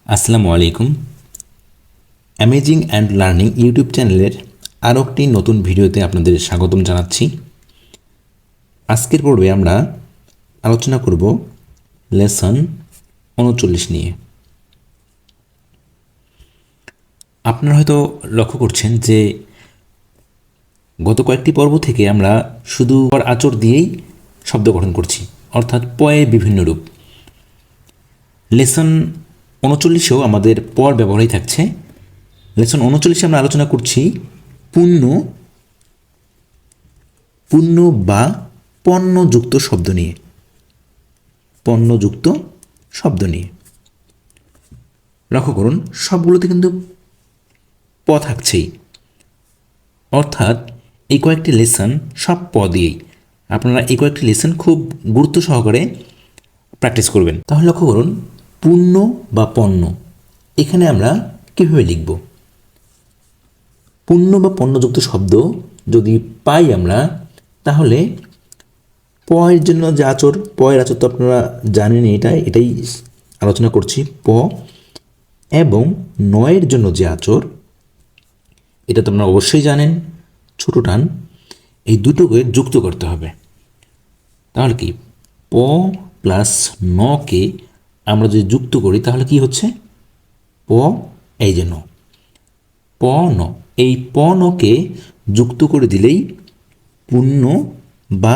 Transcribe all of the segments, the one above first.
আসসালামু আলাইকুম। Amazing and learning YouTube চ্যানেলের আরও একটি নতুন ভিডিওতে আপনাদের স্বাগতম জানাচ্ছি। আজকের পর্বে আমরা আলোচনা করব লেসন ৩৯ নিয়ে। আপনারা হয়তো লক্ষ্য করছেন যে গত কয়েকটি পর্ব থেকে আমরা শুধু পর আচর দিয়েই শব্দ গঠন করছি, অর্থাৎ পয়ের বিভিন্ন রূপ। লেসন ৩৯-এও আমাদের পর ব্যবহারই থাকছে। লেসন ৩৯-এ আমরা আলোচনা করছি পূর্ণ বা পণ্যযুক্ত শব্দ নিয়ে। পণ্যযুক্ত শব্দ নিয়ে লক্ষ্য করুন, সবগুলোতে কিন্তু প থাকছেই, অর্থাৎ এই কয়েকটি লেসন সব প দিয়েই। আপনারা এই কয়েকটি লেসন খুব গুরুত্ব সহকারে প্র্যাকটিস করবেন। তাহলে লক্ষ্য করুন, পূর্ণ বা পণ্য এখানে আমরা কীভাবে লিখব? পূর্ণ বা পণ্যযুক্ত শব্দ যদি পাই আমরা, তাহলে প এর জন্য যে আচর, প এর আচর তো আপনারা জানেন, এটাই আলোচনা করছি। প এবং নয়ের জন্য যে আচর, এটা তো আপনারা অবশ্যই জানেন, ছোট টান। এই দুটোকে যুক্ত করতে হবে। তাহলে কি, প প্লাস নকে আমরা যদি যুক্ত করি তাহলে কি হচ্ছে? প, এই যে ন, প ন, এই প নকে যুক্ত করে দিলেই পূর্ণ বা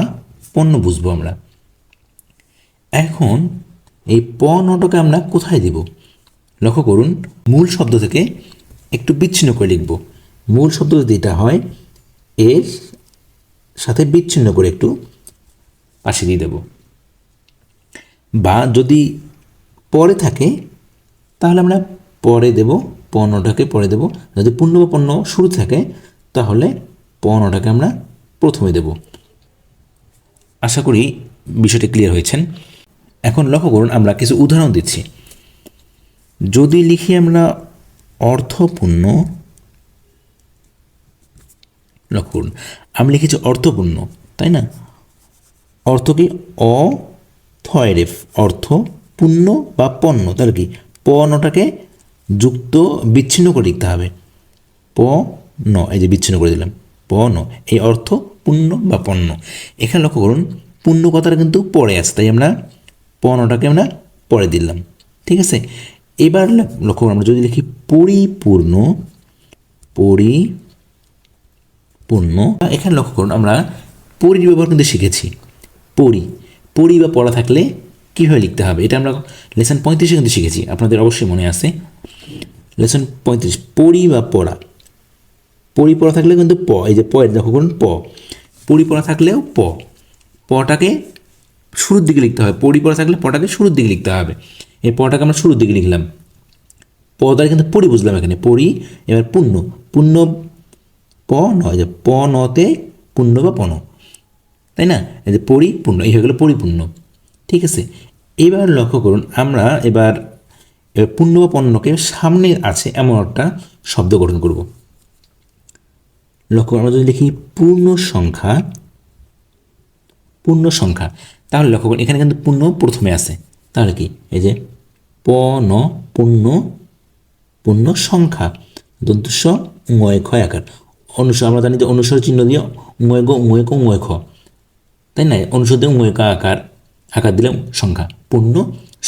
পণ্য বুঝবো আমরা। এখন এই প নটাকে আমরা কোথায় দেব? লক্ষ্য করুন, মূল শব্দ থেকে একটু বিচ্ছিন্ন করে লিখব। মূল শব্দ যদি এটা হয়, এর সাথে বিচ্ছিন্ন করে একটু পাশে দিয়ে দেব। বা যদি পরে থাকে তাহলে আমরা পরে দেব, পণ্যটাকে পরে দেব। যদি পূর্ণ বা পণ্য শুরু থাকে তাহলে পণ্যটাকে আমরা প্রথমে দেব। আশা করি বিষয়টি ক্লিয়ার হয়েছেন। এখন লক্ষ্য করুন, আমরা কিছু উদাহরণ দিচ্ছি। যদি লিখি আমরা অর্থপূর্ণ, লক্ষ্য করুন আমি লিখেছি অর্থপূর্ণ, তাই না? অর্থ কি? অ থয় রেফ, অর্থ, পূর্ণ বা পণ্য। তাহলে কি, পণ্যটাকে যুক্ত বিচ্ছিন্ন করে লিখতে হবে। প ন, এই যে বিচ্ছিন্ন করে দিলাম, প ন, এই অর্থ, পূর্ণ বা পণ্য। এখানে লক্ষ্য করুন, পূর্ণ কথাটা কিন্তু পরে আসে, তাই আমরা পণ্যটাকে আমরা পরে দিলাম। ঠিক আছে, এবার লক্ষ্য করুন, আমরা যদি লিখি পরিপূর্ণ, পরিপূর্ণ, এখানে লক্ষ্য করুন আমরা পরির ব্যবহার কিন্তু শিখেছি। পরি বা পড়া থাকলে কীভাবে লিখতে হবে, এটা আমরা লেসন ৩৫-এ কিন্তু শিখেছি, আপনাদের অবশ্যই মনে আছে। লেসন ৩৫, পরি বা পড়া। পরি পড়া থাকলে কিন্তু প, এই যে প এর লক্ষ্য করুন, প, পরি পড়া থাকলেও পটাকে শুরুর দিকে লিখতে হবে। পরি পড়া থাকলে পটাকে শুরুর দিকে লিখতে হবে। এই পটাকে আমরা শুরুর দিকে লিখলাম, প দ্বারা কিন্তু পরি বুঝলাম এখানে, পরি। এবার পূর্ণ প নয়, যে প নতে পূর্ণ বা পণ, তাই না? এই যে পরিপূর্ণ, এই হয়ে গেল পরিপূর্ণ। ঠিক আছে, এবার লক্ষ্য করুন, আমরা এবার পূর্ণ বা পণ্যকে সামনে আছে এমন একটা শব্দ গঠন করব। লক্ষ্য, আমরা যদি লিখি পূর্ণ সংখ্যা, তাহলে লক্ষ্য করুন এখানে কিন্তু পূর্ণ প্রথমে আছে। তাহলে কি, এই যে প ন, পূর্ণ সংখ্যা, দন্তস্ব ঙয় ক্ষয় আকার। আমরা জানি যে অনুস্বর চিহ্ন দিয়ে ঙয় খ, তাই না? অনুস্বর দিয়ে ঙয় কা আকার দিলাম সংখ্যা, পূর্ণ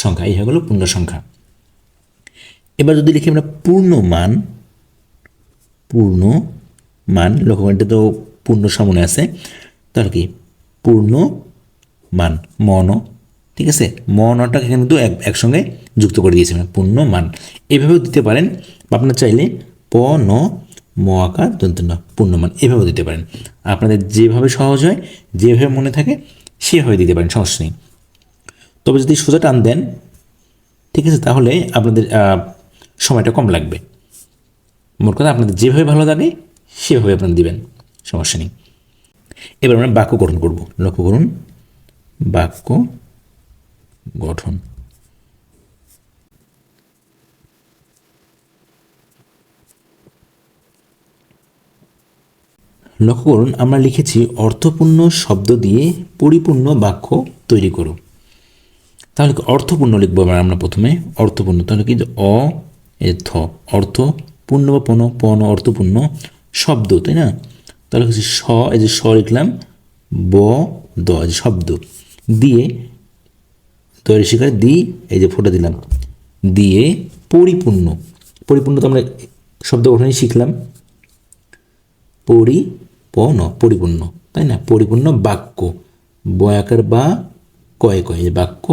সংখ্যা, এই হয়ে গেল পূর্ণ সংখ্যা। এবার যদি লিখি আমরা পূর্ণ মান, লক্ষ্য করেন এটা তো পূর্ণ সামনে আছে, তাহলে কি, পূর্ণ মান, মন, ঠিক আছে, মনটাকে কিন্তু একসঙ্গে যুক্ত করে দিয়েছে, পূর্ণ মান। এভাবেও দিতে পারেন, বা আপনার চাইলে প ন ম আকার দন্ত ন, পূর্ণমান, এভাবেও দিতে পারেন। আপনাদের যেভাবে সহজ হয়, যেভাবে মনে থাকে সেভাবে দিতে পারেন, সমস্যা নেই। তবে যদি সোজা টান দেন, ঠিক আছে, তাহলে আপনাদের সময়টা কম লাগবে। মোট কথা, আপনাদের যেভাবে ভালো লাগে সেভাবে আপনারা দিবেন, সমস্যা নেই। এবার আমরা বাক্য গঠন করব। লক্ষ্য করুন, বাক্য গঠন। লক্ষ্য করুন, আমরা লিখেছি অর্থপূর্ণ শব্দ দিয়ে পরিপূর্ণ বাক্য তৈরি করো। তাহলে অর্থপূর্ণ লিখবো আমরা প্রথমে অর্থপূর্ণ, তাহলে কি অ এ থ অর্থ, পূর্ণ বা পণ, পণ অর্থপূর্ণ শব্দ, তাই না? তাহলে হচ্ছে স, এই যে স লিখলাম, ব দ যে শব্দ, দিয়ে তৈরি শিকার দি, এই যে ফোঁটা দিলাম, দিয়ে পরিপূর্ণ। পরিপূর্ণ তো আমরা শব্দ গঠনই শিখলাম, পরিপূর্ণ পরিপূর্ণ, তাই না? পরিপূর্ণ বাক্য, বয়াকার বা কয়ে কয়ে বাক্য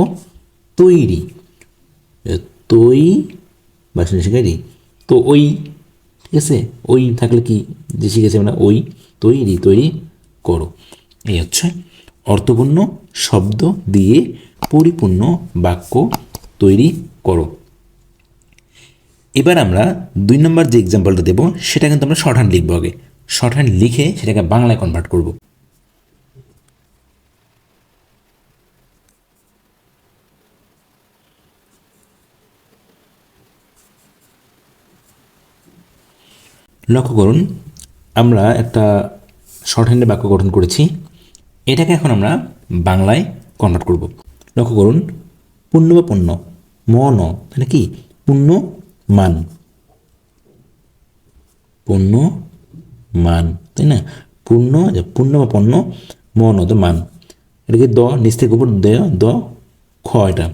তৈরি, তৈ বা শিকারি তো ওই, ঠিক আছে? ওই থাকলে কি যে শিখেছি আমরা, ওই তৈরি, তৈরি করো। এই হচ্ছে অর্থপূর্ণ শব্দ দিয়ে পরিপূর্ণ বাক্য তৈরি করো। এবার আমরা 2 নম্বর যে এক্সাম্পলটা দেবো সেটা কিন্তু আমরা শর্ট হ্যান্ড লিখবো আগে, শর্ট হ্যান্ড লিখে সেটাকে বাংলায় কনভার্ট করব। লক্ষ্য করুন, আমরা একটা শর্ট হ্যান্ডে বাক্য গঠন করেছি, এটাকে এখন আমরা বাংলায় কনভার্ট করব। লক্ষ্য করুন, পূর্ণ বা পণ্য, মন মানে কি পূর্ণ মান, পূর্ণ মান, তাই না? পূর্ণ পূর্ণ বা পণ্য, মন তো মান, এটাকে দ নিচ থেকে উপর দ, দ খ, এটা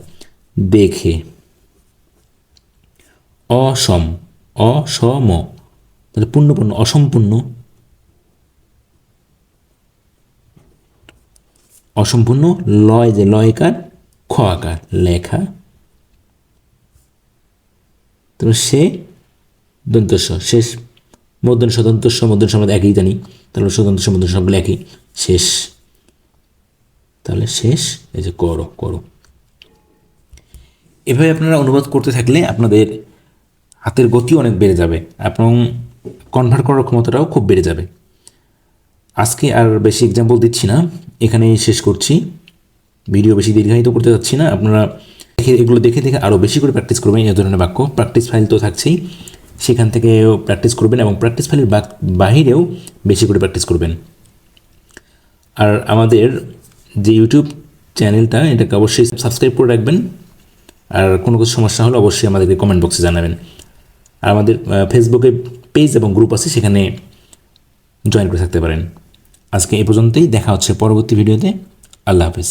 দেখে, অসম, অসম তাহলে পূর্ণ পূর্ণ অসম্পূর্ণ, অসম্পূর্ণ লয় যে লয়কার খ আকার লেখা, তাহলে সে দন্তস্ব শেষ, মূর্ধন্য ষ দন্তস্ব মূর্ধন্য ষ আমরা একই জানি, তাহলে সদন্তস্ব মূর্ধন্য সবগুলো একই, শেষ, তাহলে শেষ, এই যে করো করো। এভাবে আপনারা অনুবাদ করতে থাকলে আপনাদের হাতের গতি অনেক বেড়ে যাবে এবং কনভার্ট করার ক্ষমতাটাও খুব বেড়ে যাবে। আজকে আর বেশি এক্সাম্পল দিচ্ছি না, এখানেই শেষ করছি, ভিডিও বেশি দীর্ঘায়িত করতে যাচ্ছি না। আপনারা এগুলো দেখে দেখে আরও বেশি করে প্র্যাকটিস করবেন এই ধরনের বাক্য, প্র্যাকটিস ফাইল তো থাকছেই, সেখান থেকেও প্র্যাকটিস করবেন এবং প্র্যাকটিস ফাইলের বাহিরেও বেশি করে প্র্যাকটিস করবেন। আর আমাদের যে ইউটিউব চ্যানেলটা এটাকে অবশ্যই সাবস্ক্রাইব করে রাখবেন, আর কোনো কিছু সমস্যা হলে অবশ্যই আমাদেরকে কমেন্ট বক্সে জানাবেন। আর আমাদের ফেসবুকে পেজ এবং গ্রুপ আছে, সেখানে জয়েন করে থাকতে পারেন। আজকে এ পর্যন্তই, দেখা হচ্ছে পরবর্তী ভিডিওতে। আল্লাহ হাফেজ।